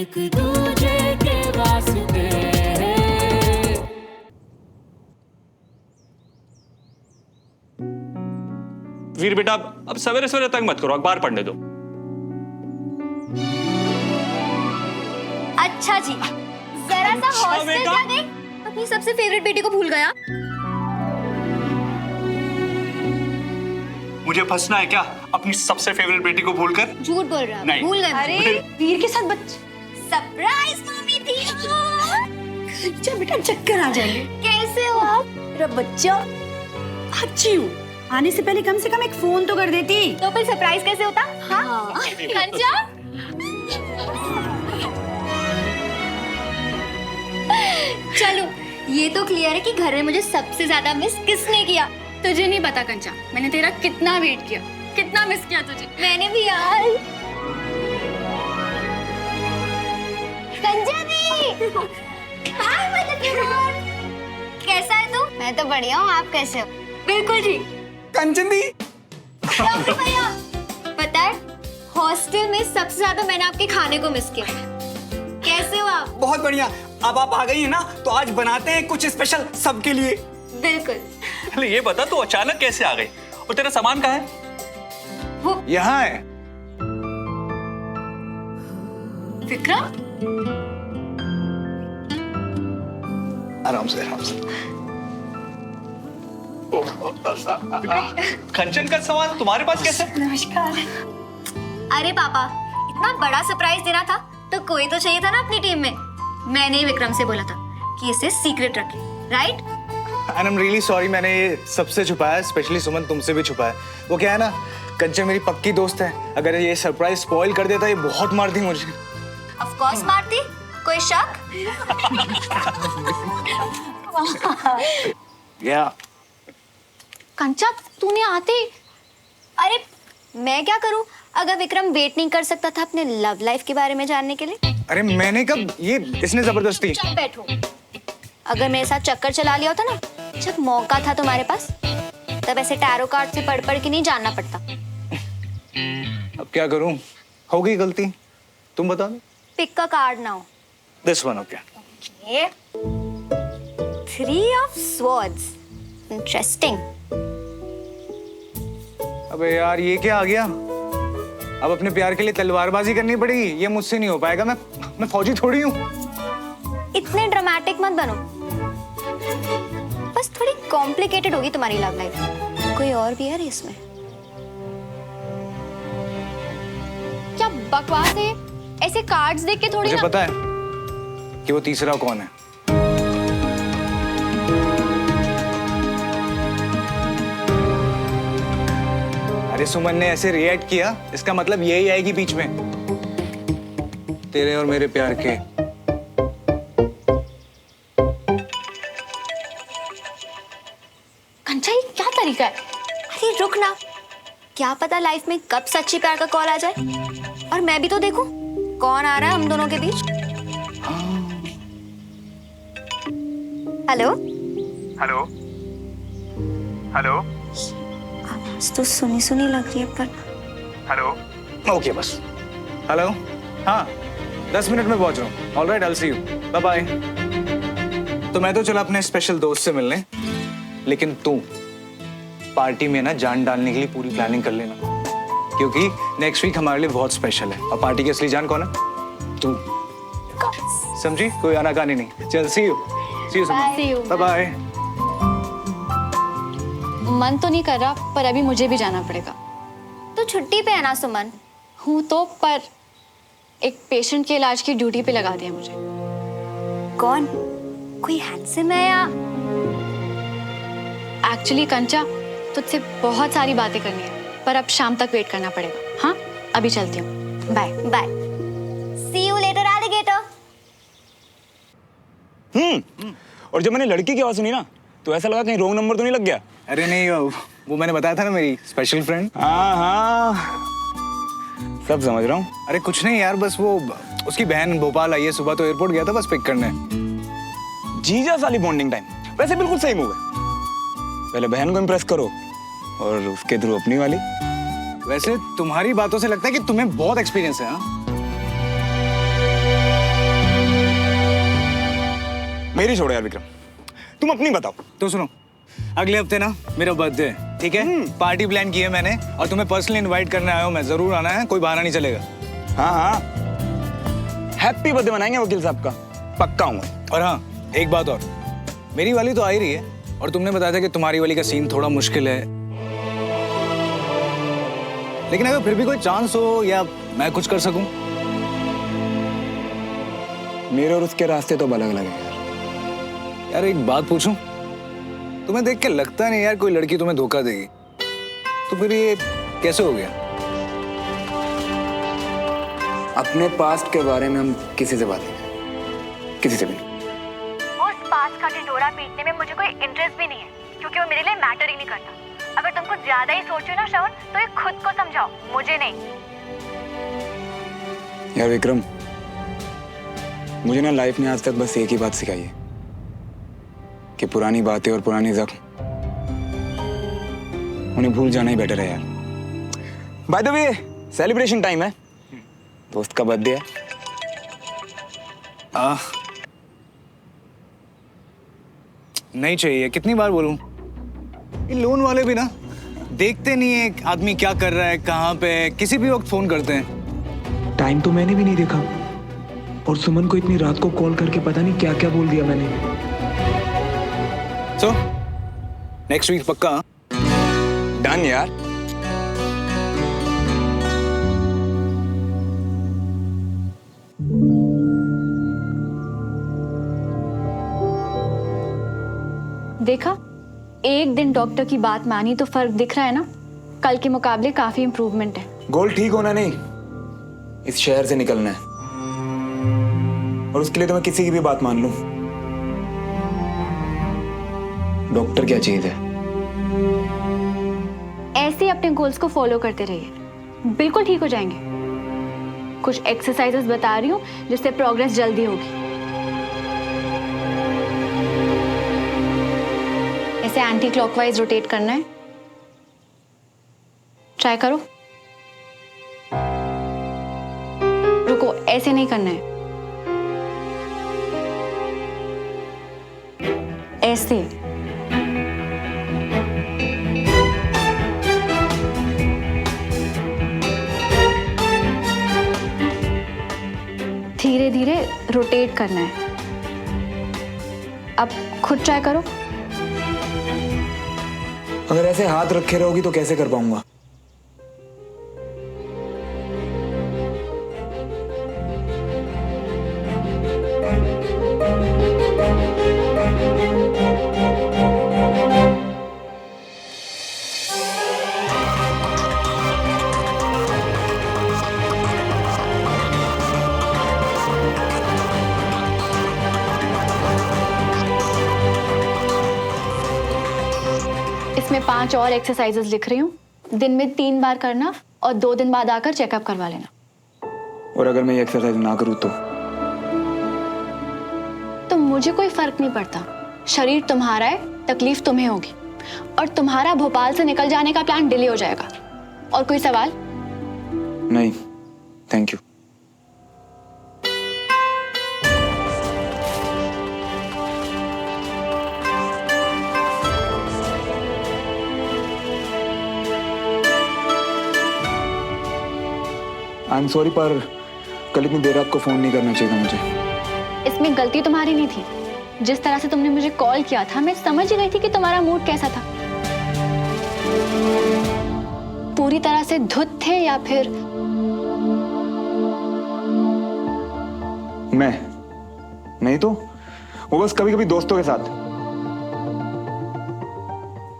एक दूजे के वास्ते। वीर बेटा अब सवेरे सवेरे तक मत करो, अखबार पढ़ने दो। अच्छा जी, जरा सा हॉस्टल जा गई, अपनी सबसे फेवरेट बेटी को भूल गया। मुझे फंसना है क्या अपनी सबसे फेवरेट बेटी को भूलकर? झूठ बोल रहा है, नहीं। भूल गए। अरे वीर के साथ बच्चे। सरप्राइज मम्मी थी। अच्छा बेटा चक्कर आ जाएंगे। कैसे हो आप? मेरा बच्चा अच्छी हूँ, आने से पहले कम से कम एक फोन तो कर देती। तो फिर सरप्राइज कैसे होता? हाँ। कंचा? चलो, ये तो क्लियर है कि घर में मुझे सबसे ज्यादा मिस किसने किया। तुझे नहीं पता कंचा, मैंने तेरा कितना वेट किया, कितना मिस किया तुझे। मैंने भी यार। कंचा भी। हाय मतलब कैसा है तू? मैं तो बढ़िया हूँ, आप कैसे हो? बिल्कुल ठीक। कंचन दी, भैया, पता है हॉस्टल में सबसे ज्यादा मैंने आपके खाने को मिस किया। कैसे हो आप? बहुत बढ़िया। अब आप आ गई है ना, तो आज बनाते हैं कुछ स्पेशल सबके लिए। बिल्कुल। अरे ये बता तू अचानक कैसे आ गई और तेरा सामान कहाँ है? यहाँ है। विक्रम, आराम से आराम से। कंचन का सामान तुम्हारे पास कैसे? नमस्कार। अरे पापा, इतना बड़ा सरप्राइज देना था तो कोई तो चाहिए था ना अपनी टीम में। मैंने ही विक्रम से बोला था कि इसे सीक्रेट रखे, right? And I'm really sorry, मैंने ये सबसे छुपाया, स्पेशली सुमन तुमसे भी छुपाया। वो क्या है ना, कंचन मेरी पक्की दोस्त है, अगर ये सरप्राइज स्पॉइल कर देता ये बहुत मारती मुझे। ऑफ कोर्स मारती, कोई शक? या कंचा, तूने आते। अरे मैं क्या करूं अगर विक्रम वेट नहीं कर सकता था अपने लव लाइफ के बारे में जानने के लिए? अरे मैंने कब, ये इसने जबरदस्ती। चुप बैठो। अगर मेरे साथ चक्कर चला लिया होता ना, जब मौका था तुम्हारे पास, तब ऐसे टैरो कार्ड से पढ़ पढ़ के नहीं जानना पड़ता। अब क्या करूं, हो गई गलती, तुम बता दो। पिक का कार्ड ना हो। This one, okay. ये 3 of swords, इंटरेस्टिंग। अबे यार ये क्या आ गया, अब अपने प्यार के लिए तलवारबाजी करनी पड़ेगी, ये मुझसे नहीं हो पाएगा। मैं फौजी थोड़ी हूँ। इतने ड्रामेटिक मत बनो, बस थोड़ी कॉम्प्लिकेटेड होगी तुम्हारी लव लाइफ। कोई और भी है रेस में? क्या बकवास है, ऐसे कार्ड्स देख के थोड़ी मुझे ना। पता है कि वो तीसरा कौन है। अरे सुमन ने ऐसे रिएक्ट किया, इसका मतलब यही आएगी बीच में, तेरे और मेरे प्यार के। कंचा, ये क्या तरीका है? अरे रुक ना, क्या पता लाइफ में कब सच्ची प्यार का कॉल आ जाए। और मैं भी तो देखूं कौन आ रहा है हम दोनों के बीच। हेलो हेलो हेलो आवाज तो सुनी सुनी लग रही है, पर हेलो। ओके बस हेलो। हाँ 10 मिनट में पहुंच रहा हूँ। Alright, I will see you, bye bye. तो मैं तो चला अपने स्पेशल दोस्त से मिलने, लेकिन तू पार्टी में ना जान डालने के लिए पूरी प्लानिंग कर लेना, क्योंकि नेक्स्ट वीक हमारे लिए बहुत स्पेशल है। और पार्टी की असली जान कौन है? तू। समझी? कोई आनाकानी नहीं। चल सी यू बाय बाय। मन तो नहीं कर रहा, पर अभी मुझे भी जाना पड़ेगा। तो छुट्टी पे है ना सुमन? हूँ तो, पर एक पेशेंट के इलाज की ड्यूटी पे लगा दिया मुझे। कौन? कोई हैंडसम है या? एक्चुअली कंचा, तुझसे बहुत सारी बातें करनी है, पर अब शाम तक वेट करना पड़ेगा। हाँ अभी चलती हूँ, bye bye. See you later alligator. और जब मैंने लड़की की आवाज सुनी ना, तो ऐसा लगा कहीं रॉन्ग नंबर तो नहीं लग गया। अरे नहीं, वो मैंने बताया था ना, मेरी स्पेशल फ्रेंड। हाँ सब समझ रहा हूँ। अरे कुछ नहीं यार, बस वो उसकी बहन भोपाल आई है, सुबह तो एयरपोर्ट गया था बस पिक करने। जीजा साली बॉन्डिंग टाइम, वैसे बिल्कुल सही मूव है। पहले बहन को इम्प्रेस करो और उसके थ्रू अपनी वाली। वैसे तुम्हारी बातों से लगता है कि तुम्हें बहुत एक्सपीरियंस है। हाँ मेरी छोड़ो यार विक्रम, तुम अपनी बताओ। तो सुनो, अगले हफ्ते ना मेरा बर्थडे है, ठीक है? पार्टी प्लान की है मैंने और तुम्हें पर्सनली इनवाइट करने आया हूँ मैं। जरूर आना है, कोई बहाना नहीं चलेगा। हाँ हाँ, हैप्पी बर्थडे मनाएंगे वकील साहब का, पक्का हूँ। और हाँ, एक बात और, मेरी वाली तो आ ही रही है और तुमने बताया था कि तुम्हारी वाली का सीन थोड़ा मुश्किल है, लेकिन अगर फिर भी कोई चांस हो या मैं कुछ कर सकूं। मेरे और उसके रास्ते तो अलग अलग हैं यार एक बात पूछूं, तुम्हें देख के लगता नहीं यार कोई लड़की तुम्हें धोखा देगी, तो फिर ये कैसे हो गया? अपने पास्ट के बारे में हम किसी से बात नहीं करें, किसी से भी नहीं। उस पास का ढिंढोरा पीटने में मुझे कोई इंटरेस्ट भी नहीं है, क्योंकि वो मेरे लिए मैटर ही नहीं करता। अगर तुम कुछ ज्यादा ही सोचो ना श्रवण, तो ये खुद को समझाओ, मुझे नहीं। यार विक्रम, मुझे ना लाइफ ने आज तक बस एक ही बात सिखाई है कि पुरानी बातें और पुरानी जख्म, उन्हें भूल जाना ही बेटर है यार। By the way, celebration time है, दोस्त का बर्थडे है। नहीं चाहिए, कितनी बार बोलूं? ये लोन वाले भी ना देखते नहीं है आदमी क्या कर रहा है, कहाँ पे है, किसी भी वक्त फोन करते हैं। टाइम तो मैंने भी नहीं देखा और सुमन को इतनी रात को कॉल करके पता नहीं क्या क्या बोल दिया मैंने। सो नेक्स्ट वीक पक्का? डन यार। देखा, एक दिन डॉक्टर की बात मानी तो फर्क दिख रहा है ना। कल के मुकाबले काफी इम्प्रूवमेंट है। गोल ठीक होना नहीं, इस शहर से निकलना है, और उसके लिए तो मैं किसी की भी बात मान लूं। डॉक्टर क्या चीज है? ऐसे ही अपने गोल्स को फॉलो करते रहिए, बिल्कुल ठीक हो जाएंगे। कुछ एक्सरसाइजेस बता रही हूँ जिससे प्रोग्रेस जल्दी होगी। ऐसे एंटी क्लॉकवाइज रोटेट करना है, ट्राई करो। रुको, ऐसे नहीं करना है, ऐसे। धीरे धीरे रोटेट करना है। अब खुद ट्राई करो। अगर ऐसे हाथ रखे रहोगी तो कैसे कर पाऊंगा? इसमें 5 और एक्सरसाइजेस लिख रही हूँ। दिन में 3 बार करना और 2 दिन बाद आकर चेकअप करवा लेना। और अगर मैं ये एक्सरसाइज ना करूँ तो मुझे कोई फर्क नहीं पड़ता। शरीर तुम्हारा है, तकलीफ तुम्हें होगी, और तुम्हारा भोपाल से निकल जाने का प्लान डिले हो जाएगा। और कोई सवाल? नहीं, thank you. I am sorry, पर कल इतनी देर रात को फोन नहीं करना चाहिए था मुझे। इसमें गलती तुम्हारी नहीं थी। जिस तरह से तुमने मुझे कॉल किया था, मैं समझ ही गई थी कि तुम्हारा मूड कैसा था। पूरी तरह से धुत थे या फिर? मैं नहीं तो, वो बस कभी कभी दोस्तों के साथ।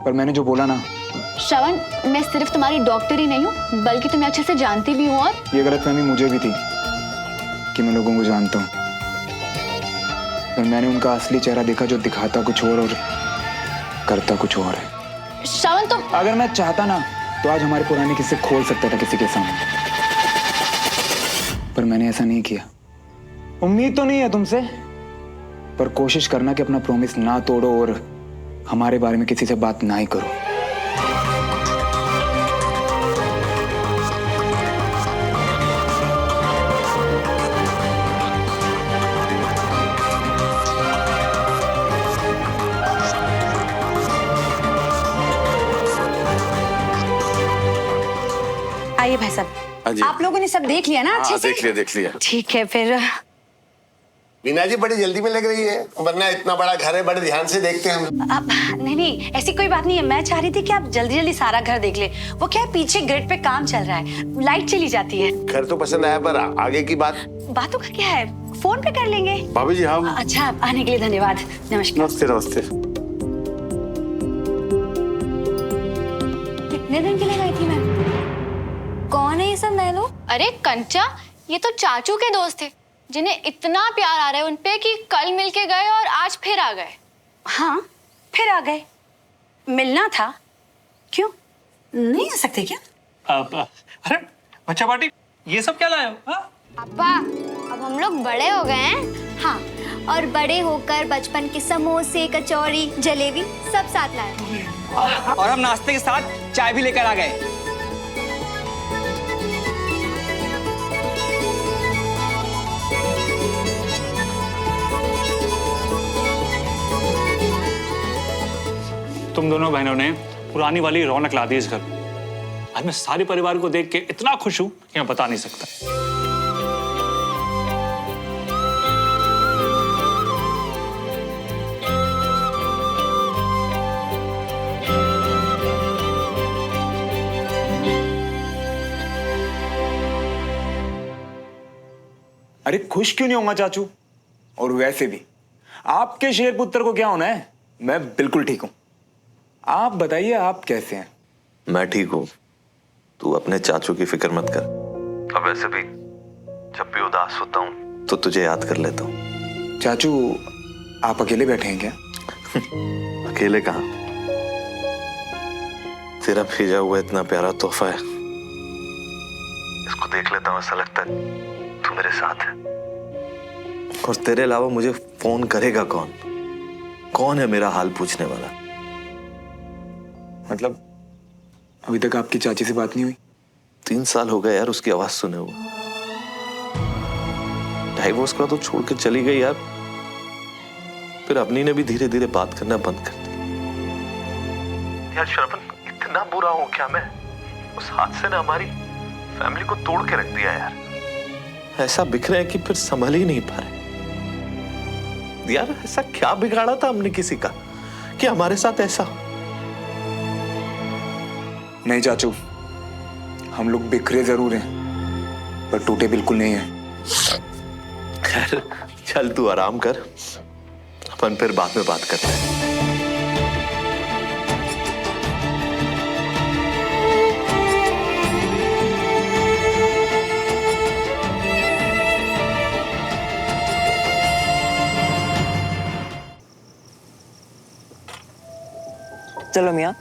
पर मैंने जो बोला ना, श्रवण, मैं सिर्फ तुम्हारी डॉक्टर ही नहीं हूँ, बल्कि तुम्हें अच्छे से जानती भी हूँ। और ये गलतफहमी मुझे भी थी कि मैं लोगों को जानता हूँ, पर मैंने उनका असली चेहरा देखा जो दिखाता कुछ और करता कुछ और है। श्रवण, तुम अगर मैं चाहता ना तो आज हमारे पुराने किस्से खोल सकता था किसी के सामने, पर मैंने ऐसा नहीं किया। उम्मीद तो नहीं है तुमसे, पर कोशिश करना कि अपना प्रॉमिस ना तोड़ो और हमारे बारे में किसी से बात ना ही करो। हाँ जी। आप लोगों ने सब देख लिया ना अच्छे से? देख लिया। ठीक है फिर। मीना जी बड़ी जल्दी में लग रही है, वरना इतना बड़ा घर है, बड़े ध्यान से देखते हैं हम। नहीं, ऐसी कोई बात नहीं है। मैं चाह रही थी कि आप जल्दी जल्दी सारा घर देख ले। वो क्या है, पीछे ग्रिड पे काम चल रहा है, लाइट चली जाती है। घर तो पसंद आया, पर आगे की बात? बातों का क्या है, फोन पे कर लेंगे। भाभी जी हम। अच्छा, आने के लिए धन्यवाद। नमस्कार। नमस्ते नमस्ते। कितने दिन के लिए गई थी मैं? कौन है ये सब नए लोग? अरे कंचा, ये तो चाचू के दोस्त थे जिन्हें इतना प्यार आ रहा है उनपे कि कल मिलके गए और आज फिर आ गए। हाँ, फिर आ गए। मिलना था, क्यों नहीं आ सकते क्या? अरे बच्चा पार्टी, ये सब क्या लाए हो? हाँ? पापा, अब हम लोग बड़े हो गए हैं। हाँ, और बड़े होकर बचपन के समोसे, कचौड़ी, जलेबी सब साथ लाए। और हम नाश्ते के साथ चाय भी लेकर आ गए। तुम दोनों बहनों ने पुरानी वाली रौनक ला दी इस घर में। आज मैं सारे परिवार को देख के इतना खुश हूं कि मैं बता नहीं सकता। अरे खुश क्यों नहीं होगा चाचू? और वैसे भी आपके शेर पुत्र को क्या होना है? मैं बिल्कुल ठीक हूं। आप बताइए, आप कैसे हैं? मैं ठीक हूँ, तू अपने चाचू की फिक्र मत कर। अब वैसे भी जब भी उदास होता हूँ तो तुझे याद कर लेता हूँ। चाचू, आप अकेले बैठे हैं क्या? अकेले कहाँ, तेरा भेजा हुआ इतना प्यारा तोहफा है, इसको देख लेता हूँ, ऐसा लगता है तू मेरे साथ है। और तेरे अलावा मुझे फोन करेगा कौन? कौन है मेरा हाल पूछने वाला? मतलब अभी तक आपकी चाची से बात नहीं हुई? 3 साल हो गए यार उसकी आवाज सुने हुए। डाइवोर्स का तो छोड़ के चली गई यार। फिर अपनी ने भी धीरे धीरे बात करना बंद कर दी। यार श्रवण, इतना बुरा हूं क्या मैं? उस हादसे ने हमारी फैमिली को तोड़ के रख दिया यार। ऐसा बिखरे हैं कि फिर संभल ही नहीं पा रहे। यार ऐसा क्या बिगाड़ा था हमने किसी का कि हमारे साथ ऐसा? नहीं चाचू, हम लोग बिखरे जरूर हैं, पर टूटे बिल्कुल नहीं हैं। खैर चल तू आराम कर, अपन फिर बाद में बात करते हैं। चलो मियाँ,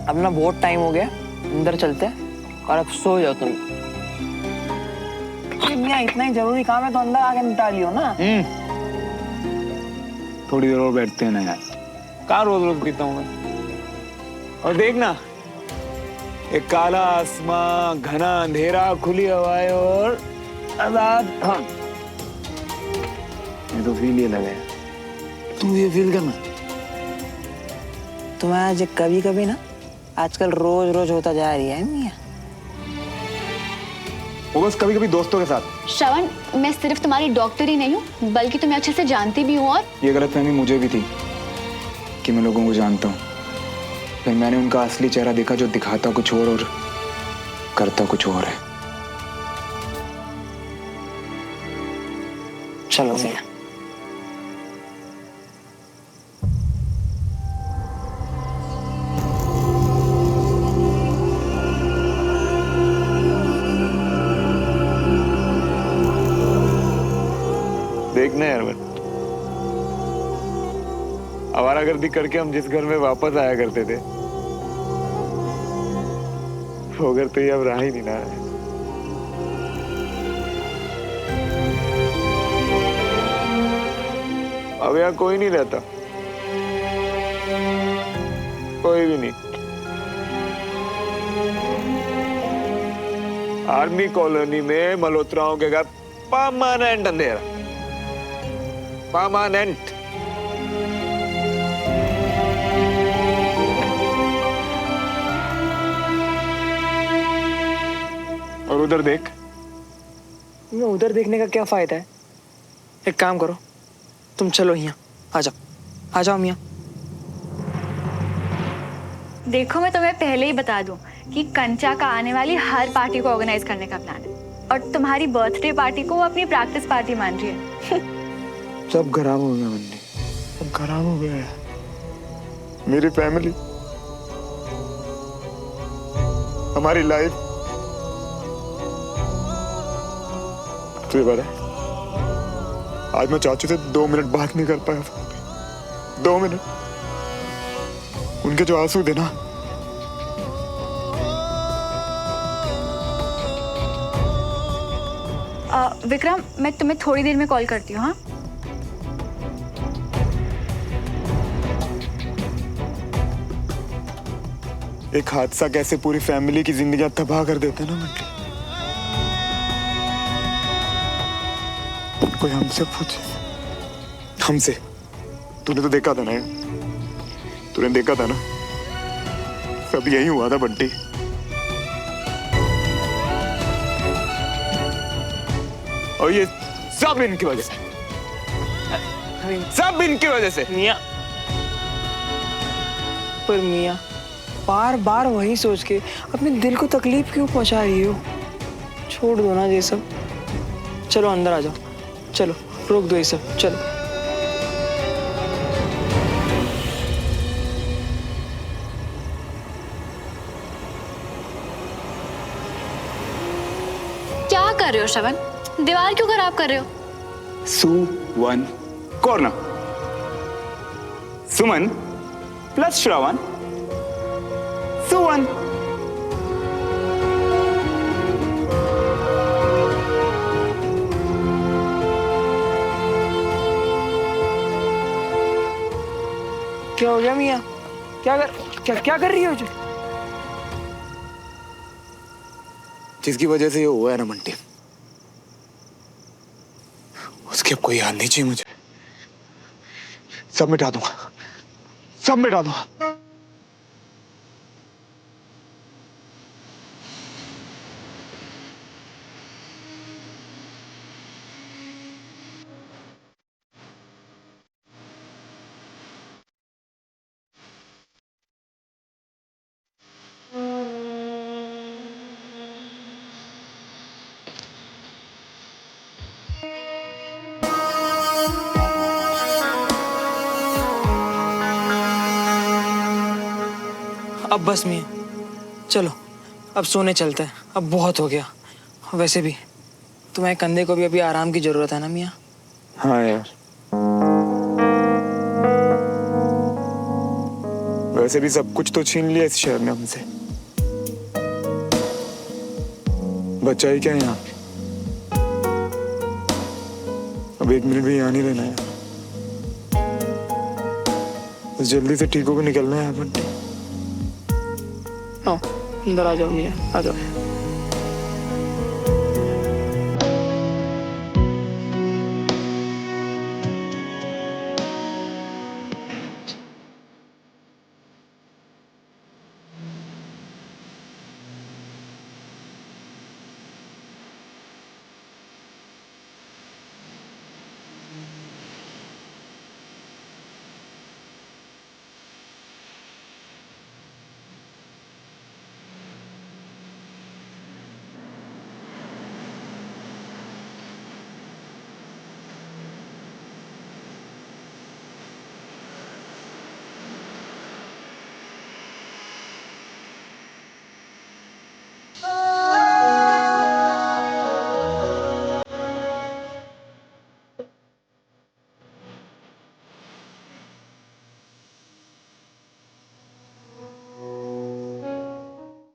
अब ना बहुत टाइम हो गया, अंदर चलते हैं और अब सो जाओ तुम। मियाँ इतना ही जरूरी काम है तो अंदर आके निपटा लियो ना। थोड़ी देर और बैठते हैं ना यार, कहाँ रोज रोज पीता हूँ मैं। और देखना, एक काला आसमां, घना अंधेरा, खुली हवाएं और आजाद। हाँ, ये तो फील ये लगा है, तू ये फील करना। तुम्हें आज कभी कभी ना आजकल रोज रोज होता जा रही है मियाँ। वो बस कभी कभी दोस्तों के साथ। श्रवण, मैं सिर्फ तुम्हारी डॉक्टर ही नहीं हूँ बल्कि तुम्हें अच्छे से जानती भी हूँ। और ये गलतफहमी मुझे भी थी कि मैं लोगों को जानता हूँ, फिर मैंने उनका असली चेहरा देखा जो दिखाता कुछ और करता कुछ और है। चलो मियाँ। देखना यार, आवारागर्दी करके हम जिस घर में वापस आया करते थे, वो घर तो ये अब रहा ही नहीं ना। अब यहाँ कोई नहीं रहता, कोई भी नहीं। आर्मी कॉलोनी में मल्होत्राओं के घर परमानेंट अंधेरा, परमानेंट। और उधर देख। मियाँ उधर देखने का क्या फायदा है? एक काम करो, तुम चलो यहाँ, आ जाओ मियाँ। देखो मैं तुम्हें पहले ही बता दूं कि कंचा का आने वाली हर पार्टी को ऑर्गेनाइज करने का प्लान है और तुम्हारी बर्थडे पार्टी को वो अपनी प्रैक्टिस पार्टी मान रही है। सब खराब हो गया बंदी, सब खराब हो गया है। मेरी फैमिली, हमारी लाइफ। तुझे पता है आज मैं चाचू से 2 मिनट बात नहीं कर पाया। 2 मिनट, उनके जो आंसू थे ना, विक्रम मैं तुम्हें थोड़ी देर में कॉल करती हूँ। हाँ एक हादसा कैसे पूरी फैमिली की जिंदगी तबाह कर देता है ना मंडी। कोई हमसे पूछे, हमसे। तूने तो देखा था ना, तूने देखा था ना, सब यही हुआ था बंटी। और ये सब इनकी वजह से, सब इनकी वजह से। मियाँ, पर मियाँ बार बार वही सोच के अपने दिल को तकलीफ क्यों पहुंचा रही हो? छोड़ दो ना ये सब। चलो अंदर आ जाओ, चलो रोक दो ये सब, चलो। क्या कर रहे हो श्रवण? दीवार क्यों खराब कर रहे हो? सुवन कॉर्नर, सुमन प्लस श्रवण, सुवन। क्या हो गया मियाँ? क्या कर रही हो जो? जिसकी वजह से ये हुआ है ना मंटी, उसकी अब कोई याद नहीं चाहिए मुझे। सब मिटा दूंगा, सब मिटा दूंगा। अब बस मियाँ, चलो अब सोने चलते हैं, अब बहुत हो गया। वैसे भी तुम्हारे कंधे को भी अभी आराम की जरूरत है ना मियाँ? हाँ यार, वैसे भी सब कुछ तो छीन लिया इस शहर ने हमसे। बच्चा ही क्या यहाँ? अब 1 मिनट भी यहाँ नहीं रहना है। बस जल्दी से ठीक होकर निकलना है यहाँ पर। अंदर आ जाओ मियाँ, आ जाओ।